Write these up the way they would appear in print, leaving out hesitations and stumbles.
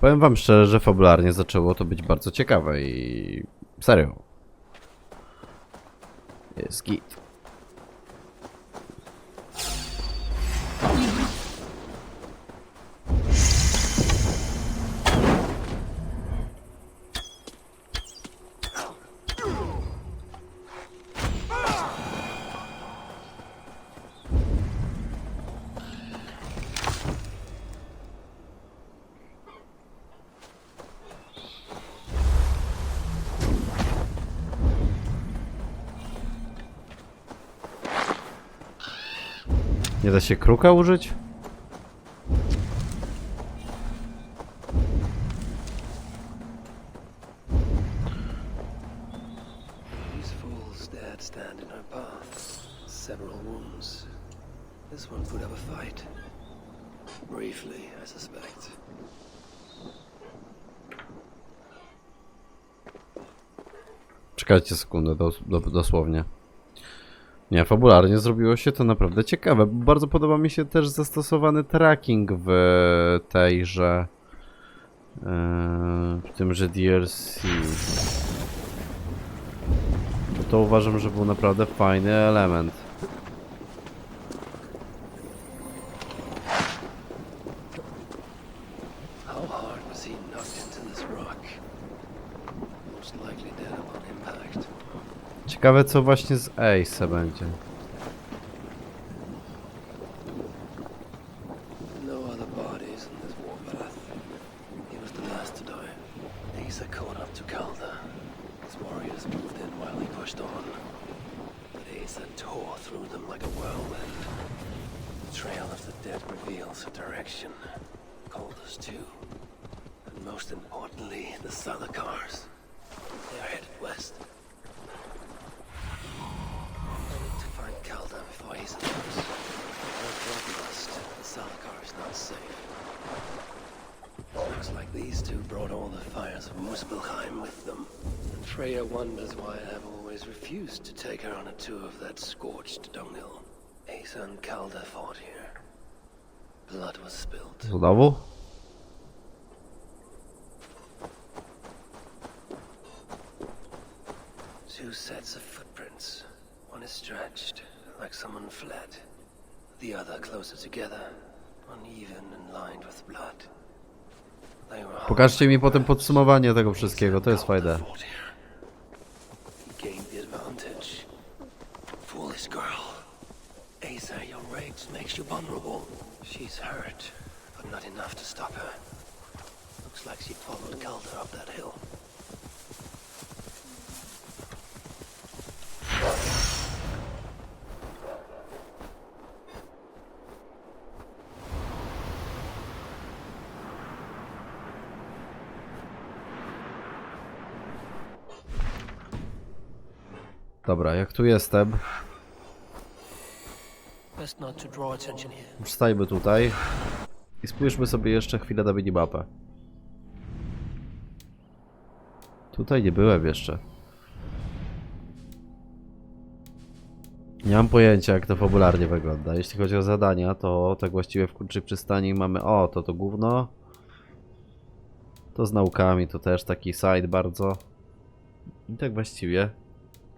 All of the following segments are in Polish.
Powiem wam szczerze, że fabularnie zaczęło to być bardzo ciekawe i... serio. Jest git. Nie da się kruka użyć? These fools dared stand in her path. Several wounds. This one could have a fight. Briefly, I suspect. Czekajcie sekundę, dosłownie. Nie, fabularnie zrobiło się to naprawdę ciekawe. Bardzo podoba mi się też zastosowany tracking w tejże... w tymże DLC. Bo to uważam, że był naprawdę fajny element. How hard was he knocked into this rock? Most likely dead upon impact. Ciekawe co właśnie z Ace będzie. No other bodies in this warpath. He was the last to die. Asa caught up to Calda. His warriors moved in while he pushed on. But Asa tore through them like a whirlwind. The trail of the dead reveals a direction. Calda's too. And most importantly, the Salakars. They are headed west. I need to find Calda before Asa does. Her bloodlust, the Salakar is not safe. Looks like these two brought all the fires of Muspelheim with them. And Freya wonders why I have always refused to take her on a tour of that scorched dunghill. Asa and Calda fought here. Blood was spilled. Udało? Two sets of footprints. One is stretched, like someone fled. The other closer together, uneven and lined with blood. They were Pokażcie mi potem podsumowanie tego wszystkiego, to jest fajne. He gained the advantage. Foolish girl. Asa, your rage makes you vulnerable. She's hurt, but not enough to stop her. Looks like she followed Calder up that hill. Dobra, jak tu jestem, Best not to draw attention here. wstajmy tutaj i spójrzmy sobie jeszcze chwilę na minimapę. Tutaj nie byłem jeszcze. Nie mam pojęcia, jak to fabularnie wygląda. Jeśli chodzi o zadania, to tak właściwie w Kurczej Przystani mamy... O, to gówno. To z naukami, to też taki side bardzo. I tak właściwie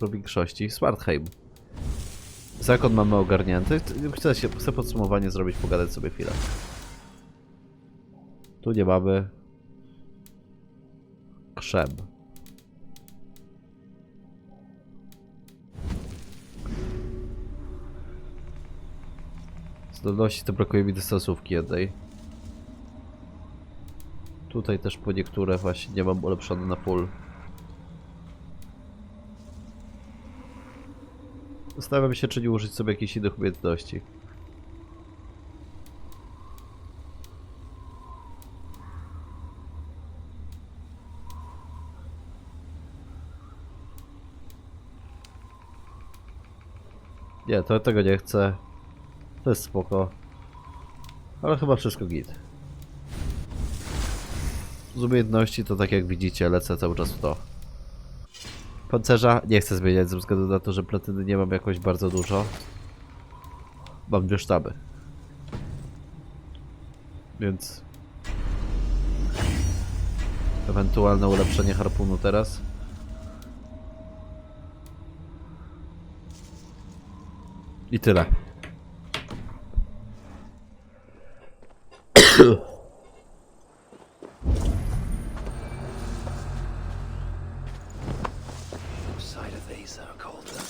do większości Svartheim. Zakon mamy ogarnięty. Chcę podsumowanie zrobić, pogadać sobie chwilę. Tu nie mamy... Krzem. Zdolności to brakuje mi dystansówki jednej. Tutaj też po niektóre właśnie nie mam ulepszone na full. Zastanawiam się, czy nie użyć sobie jakichś innych umiejętności. Nie, tego nie chcę. To jest spoko. Ale chyba wszystko git. Z umiejętności to tak jak widzicie, lecę cały czas w to. Pancerza nie chcę zmieniać ze względu na to, że platyny nie mam jakoś bardzo dużo. Mam 2 sztaby. Więc... Ewentualne ulepszenie harpunu teraz. I tyle. Sight of Asa called her.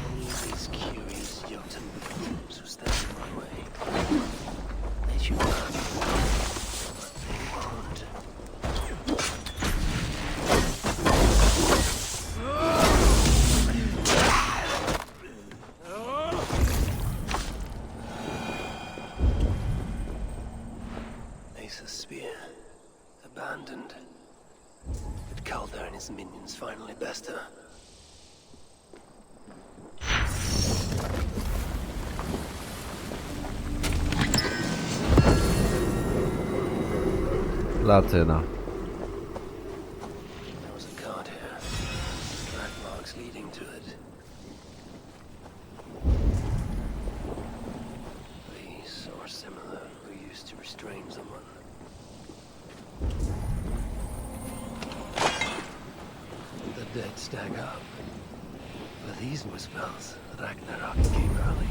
Only these curious Jotun buffoons who stand in my way. They should not, but they won't. Asa's spear, abandoned. Did Calder and his minions finally best her? Latyna. There was a card here. Track marks leading to it. These or similar were used to restrain someone. The dead stack up. For these were spells, Ragnarok came early.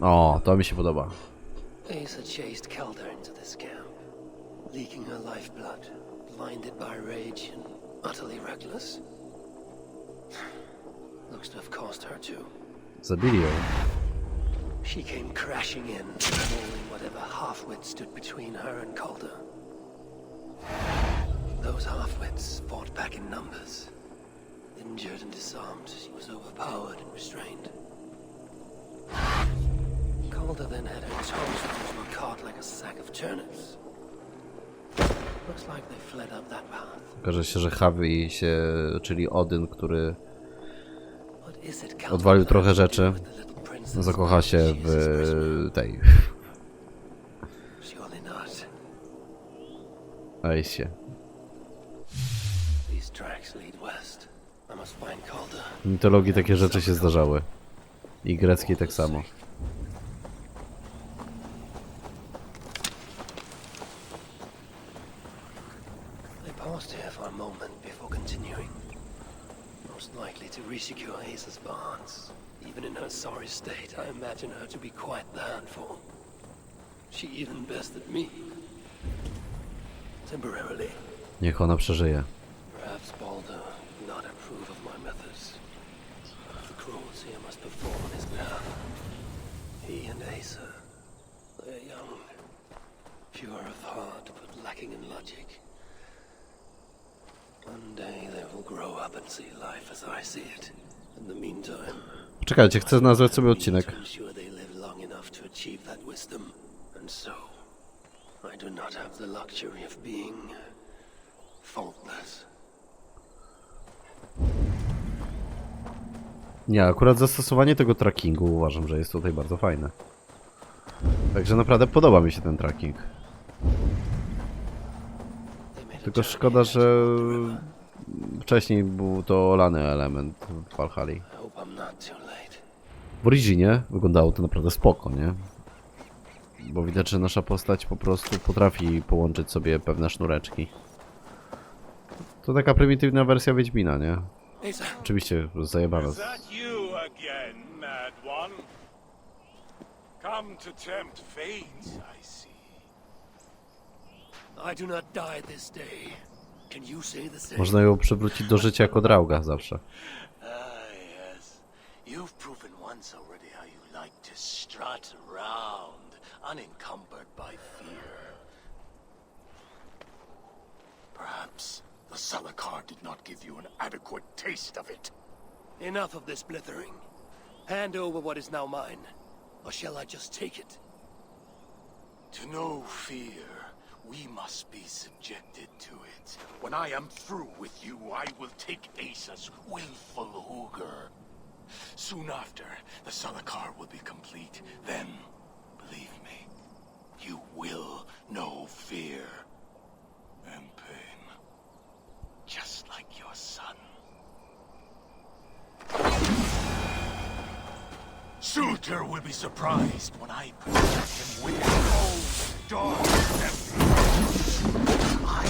O, to mi się podoba. Asa chased Calder into this camp, leaking her lifeblood, blinded by rage and utterly reckless. Looks to have cost her too. Zabili ją. She came crashing in, mauling whatever half-wit stood between her and Calder. Those half-wits fought back in numbers. Injured and disarmed, she was overpowered and restrained. Calder then had her tossed into a cart like a sack of turnips. Looks like they fled up that path. Okaże się, że Havi się, czyli Odyn, który What is it Calder odwalił trochę plans to rzeczy, do with the little princess zakocha się she is w his prisoner? tej Surely not. Ace. These tracks lead west. I must find Calder. W mitologii takie rzeczy się zdarzały. I greckiej tak samo. They paused here for a moment before continuing. Most likely to resecure Asa's bonds. Even in her sorry state, I imagine her to be quite the handful. She even bested me. Temporarily. Niech ona przeżyje. Perhaps Balder would not approve of my methods. The cruelty I must perform on his behalf. He and Asa, they're young. Pure of heart, but lacking in logic. One day they will grow up and see life as I see it. In the meantime, Czekajcie, chcę nazwać sobie odcinek. to ensure they live long enough to achieve that wisdom. And so, I do not have the luxury of being faultless. Nie, akurat zastosowanie tego trackingu uważam, że jest tutaj bardzo fajne. Także naprawdę podoba mi się ten tracking. Tylko szkoda, że wcześniej był to olany element w Valhalla. I hope I'm not too late. W Originie wyglądało to naprawdę spoko, nie? Bo widać, że nasza postać po prostu potrafi połączyć sobie pewne sznureczki. To taka prymitywna wersja Wiedźmina, nie? Asa, Oczywiście zajebana. Is that you again, mad one? Come to tempt fate, I see. I do not die this day. Can you say the same? Można ją przywrócić do życia jako drauga zawsze. Yes. You've proven once already how you like to strut around, unencumbered by fear. Perhaps the Salakar did not give you an adequate taste of it. Enough of this blithering. Hand over what is now mine, or shall I just take it? To know fear, we must be subjected to it. When I am through with you, I will take Asa's willful Hooger. Soon after, the Salakar will be complete. Then, believe me, you will know fear and pain. Just like your son. Suitor will be surprised when I present him with cold, dark, and I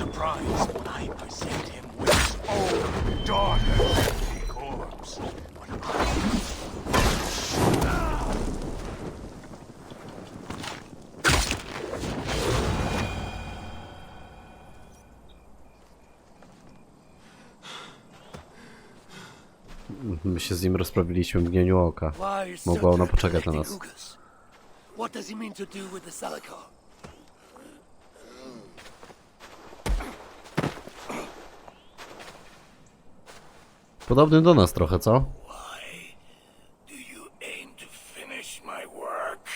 surprised when I present him with his own daughter's corpse. My się z nim rozprawiliśmy w mgnieniu oka. Why is Mogła ona Surtur poczekać na collecting nas. hookahs? What does he mean to do with the Salakar? Podobny do nas trochę, co? Why do you aim to finish my work?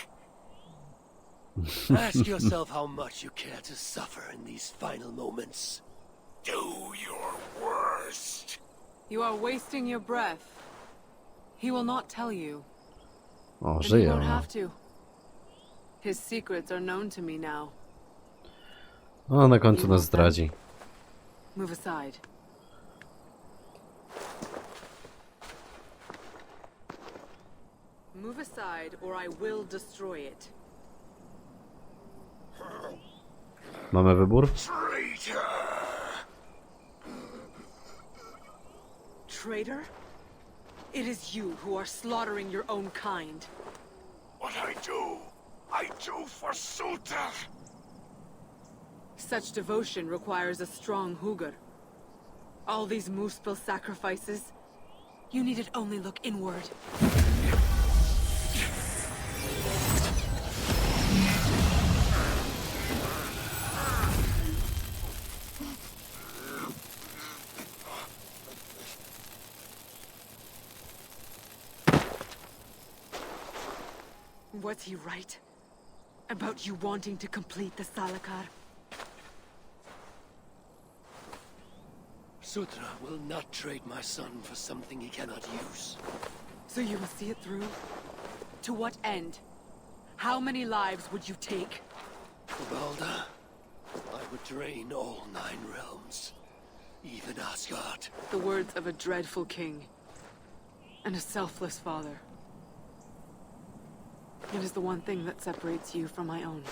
Ask yourself how much you care to suffer in these final moments. Do your worst. You are wasting your breath. He will not tell you. O, And he żyje won't ona. have to. His secrets are known to me now. O, na końcu nas zdradzi. Move aside. Move aside or I will destroy it. Mamy wybór? Traitor! Traitor? It is you who are slaughtering your own kind. What I do for Suter. Such devotion requires a strong Hugr. All these Muspel sacrifices, you needed only look inward. Was he right? About you wanting to complete the Salakar? Sutra will not trade my son for something he cannot use. So you will see it through? To what end? How many lives would you take? For Balder, I would drain all 9 realms. Even Asgard. The words of a dreadful king. And a selfless father. It is the one thing that separates you from my own.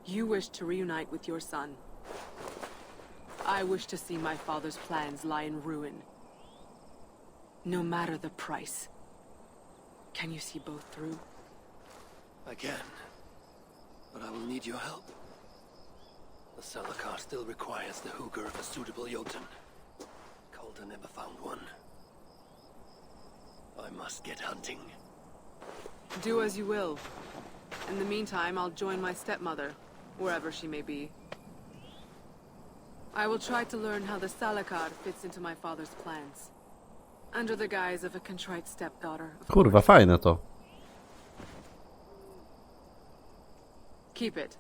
You wish to reunite with your son. I wish to see my father's plans lie in ruin. No matter the price. Can you see both through? I can. But I will need your help. The Salakar still requires the Hugr of a suitable Jotun. Calder never found one. I must get hunting. Do as you will. In the meantime, I'll join my stepmother, wherever she may be. I will try to learn how the Salakar fits into my father's plans. Under the guise of a contrite stepdaughter. Kurwa, fajne to. Keep it.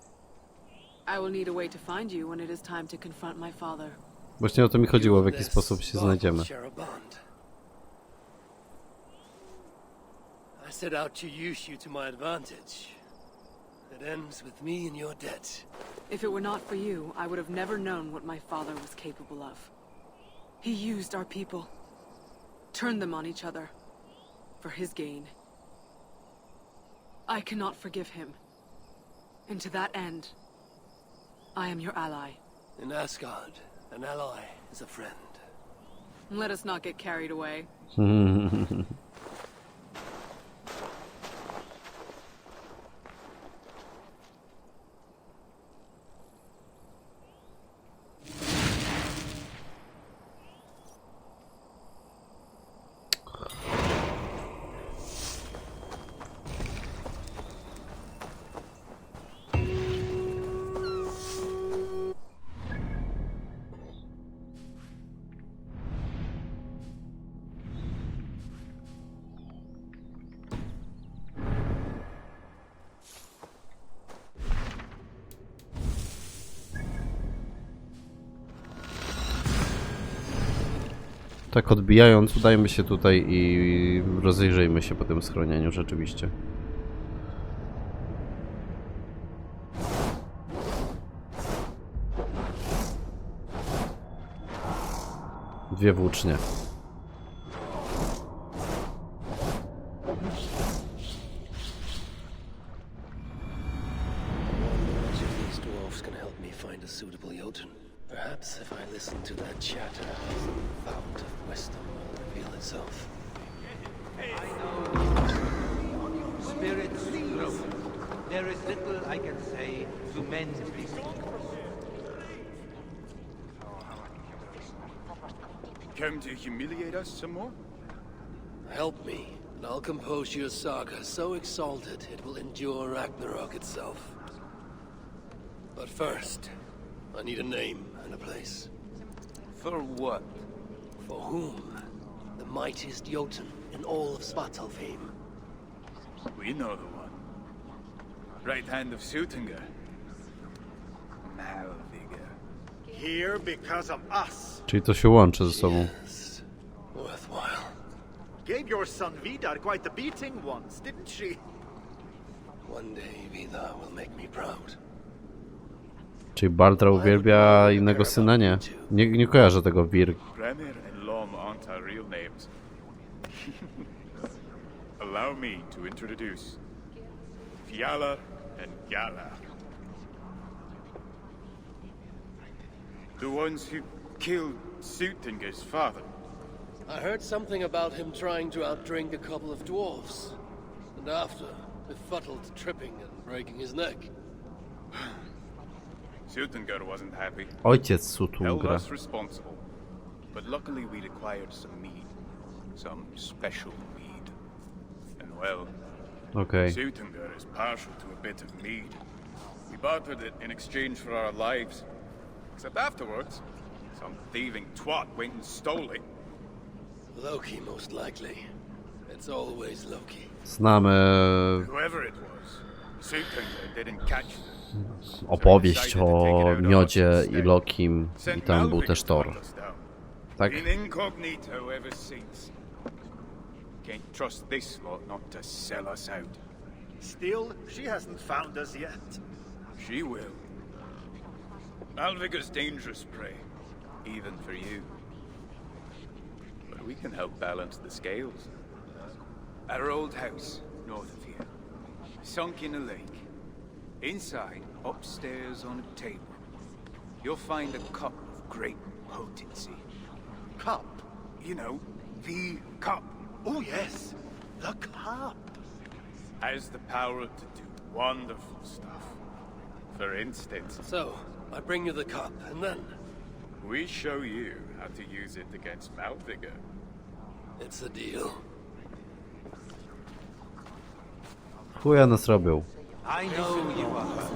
I will need a way to find you when it is time to confront my father. Właśnie o to mi chodziło, w jaki sposób się znajdziemy. I set out to use you to my advantage. It ends with me in your debt. If it were not for you, I would have never known what my father was capable of. He used our people. Turned them on each other. For his gain. I cannot forgive him. And to that end, I am your ally. In Asgard, an ally is a friend. Let us not get carried away. Tak odbijając, udajmy się tutaj i rozejrzyjmy się po tym schronieniu rzeczywiście. Dwie włócznie. a suitable Jotun. Perhaps if I listen to that chatter, some fount of wisdom will reveal itself. Spirits grow. There is little I can say to mend these. Come to humiliate us some more? Help me, and I'll compose you a saga so exalted it will endure Ragnarok itself. But first, I need a name and a place. For what? For whom? The mightiest Jotun in all of Svartalfheim. We know the one. Right hand of Sutinga. Malviga. Here because of us. Czyli to się łączy ze sobą. Yes, worthwhile. Gave your son Vidar quite the beating once, didn't she? One day Vidar will make me proud. Czyli Baldra uwielbia innego syna? Nie. Nie kojarzę tego Wir. Gramir and Lom aren't our real names. Allow me to introduce Fiala and Gala. The ones who killed Sutinga's father. I heard something about him trying to outdrink a couple of dwarfs. And after, befuddled tripping and breaking his neck. Sutinga wasn't happy. Ojciec Held Sutungra. us responsible. But luckily we'd acquired some mead. Some special mead. And well, Okej. Sutinga is partial to a bit of mead. We bartered it in exchange for our lives. Except afterwards, some thieving twat went and stole it. Loki, most likely. It's always Loki. Znamy Whoever it was, Sutinga didn't catch them. opowieść o Miodzie i Lokim i tam był też Thor. Tak? Been incognito ever since. Can't trust this lot not to sell us out. Still, she hasn't found us yet. She will. Malviga's dangerous prey, even for you. But we can help balance the scales. Our old house, north of here, sunk in a lake. Inside, upstairs on a table, you'll find a cup of great potency. Cup. You know, the cup. Oh yes, the cup. Has the power to do wonderful stuff. For instance, So, I bring you the cup, and then we show you how to use it against Malviga. it's a deal. Chuja nas robią. I know you are.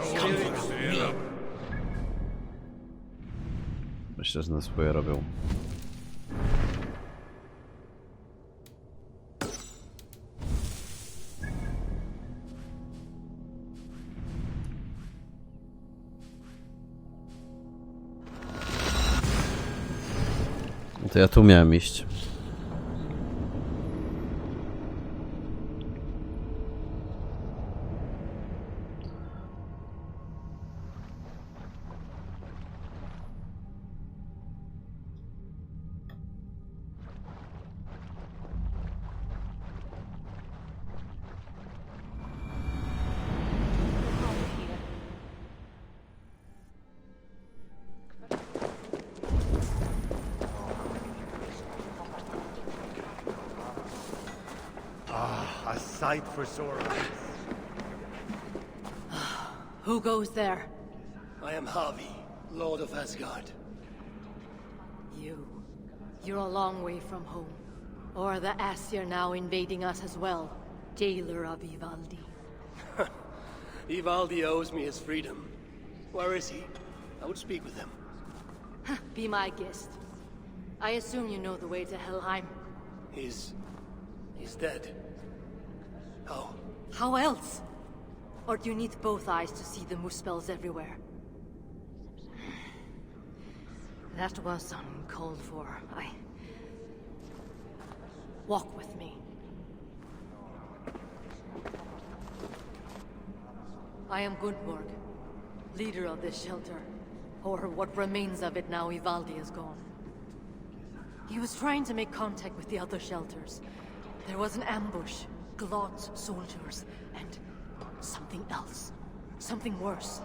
Spirits grow. Myślę, że nas chuja robią. No to ja tu miałem iść. A sight for sore eyes. Who goes there? I am Havi, Lord of Asgard. You. You're a long way from home. Or the Aesir now invading us as well. Jailer of Ivaldi. Ivaldi owes me his freedom. Where is he? I would speak with him. Be my guest. I assume you know the way to Helheim. He's dead. How? How else? Or do you need both eyes to see the muspels everywhere? That was uncalled for. Walk with me. I am Gudborg, leader of this shelter. Or what remains of it now Ivaldi is gone. He was trying to make contact with the other shelters. There was an ambush, Glod's soldiers, and something else. Something worse.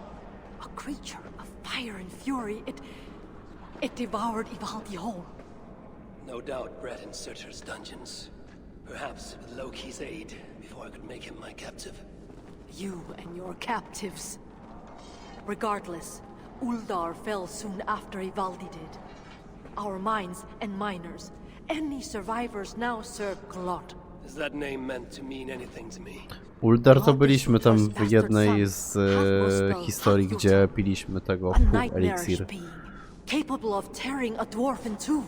A A creature of fire and fury. It devoured Ivaldi whole. No doubt bred in Surtur's dungeons. Perhaps with Loki's aid, before I could make him my captive. You and your captives. Regardless, Uldar fell soon after Ivaldi did. Our mines and miners, any survivors now serve Glot. Is that name meant to mean anything to me? Uldar to byliśmy tam w jednej z historii, gdzie piliśmy tego A nightmarish eliksir. being, capable of tearing a dwarf in two.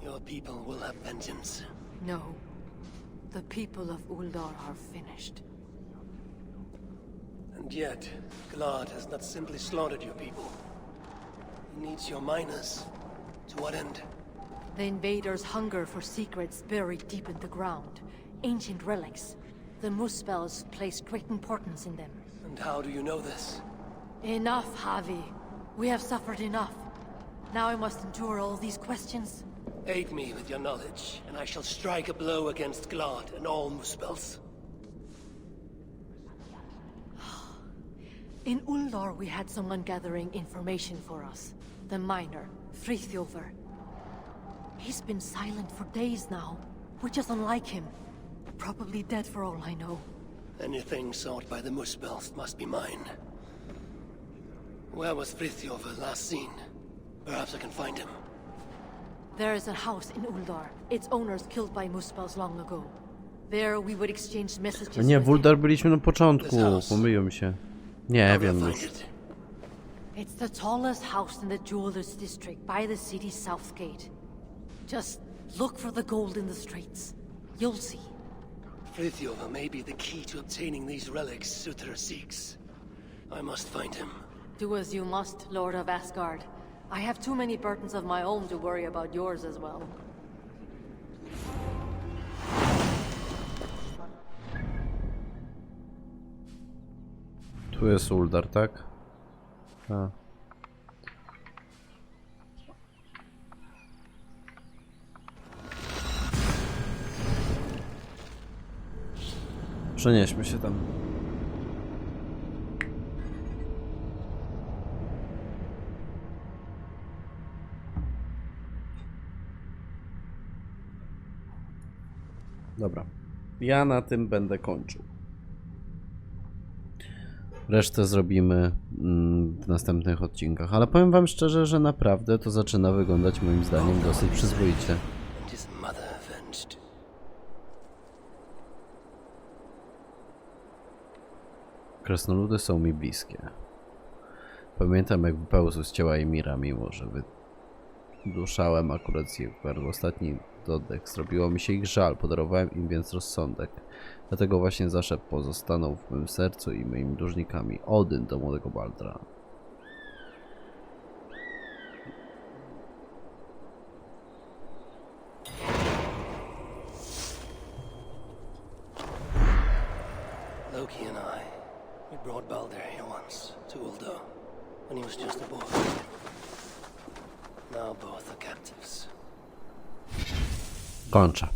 Your people will have vengeance. No. The people of Uldar are finished. And yet, Glad has not simply slaughtered your people. He needs your miners. To what end? The invaders hunger for secrets buried deep in the ground. Ancient relics. The Muspels place great importance in them. And how do you know this? Enough, Javi. We have suffered enough. Now I must endure all these questions. Aid me with your knowledge, and I shall strike a blow against Glad and all Muspels. In Uldar, we had someone gathering information for us. The miner, Frithjofer. He's been silent for days now, which is unlike him. Probably dead for all I know. Anything sought by the Muspels must be mine. Where was Frithjofer last seen? Perhaps I can find him. There is a house in Uldar. Its owners killed by Muspels long ago. There we would exchange messages. Nie, with w Uldar byliśmy na początku, pomyliłem się. Nie wiem I'll już. find it. It's the tallest house in the Jewelers District by the city's south gate. Just look for the gold in the streets. You'll see. Frithjofer may be the key to obtaining these relics Surtur seeks. I must find him. Do as you must, Lord of Asgard. I have too many burdens of my own to worry about yours as well. Tu jest Uldar, tak? A. Przenieśmy się tam. Dobra. Ja na tym będę kończył. Resztę zrobimy w następnych odcinkach, ale powiem wam szczerze, że naprawdę to zaczyna wyglądać moim zdaniem dosyć przyzwoicie. And his mother avenged. Krasnoludy są mi bliskie. Pamiętam, jak wypełzł z ciała Emira, mimo że wyduszałem akurat ich gardło. Ostatni oddech. Zrobiło mi się ich żal, podarowałem im więc rozsądek. Dlatego właśnie zawsze pozostaną w mym sercu i moimi dłużnikami. Odyn do młodego Baldra. Loki and I, we brought Balder here once, to Uldar, when he was just a boy. Now both are captives. Kończę.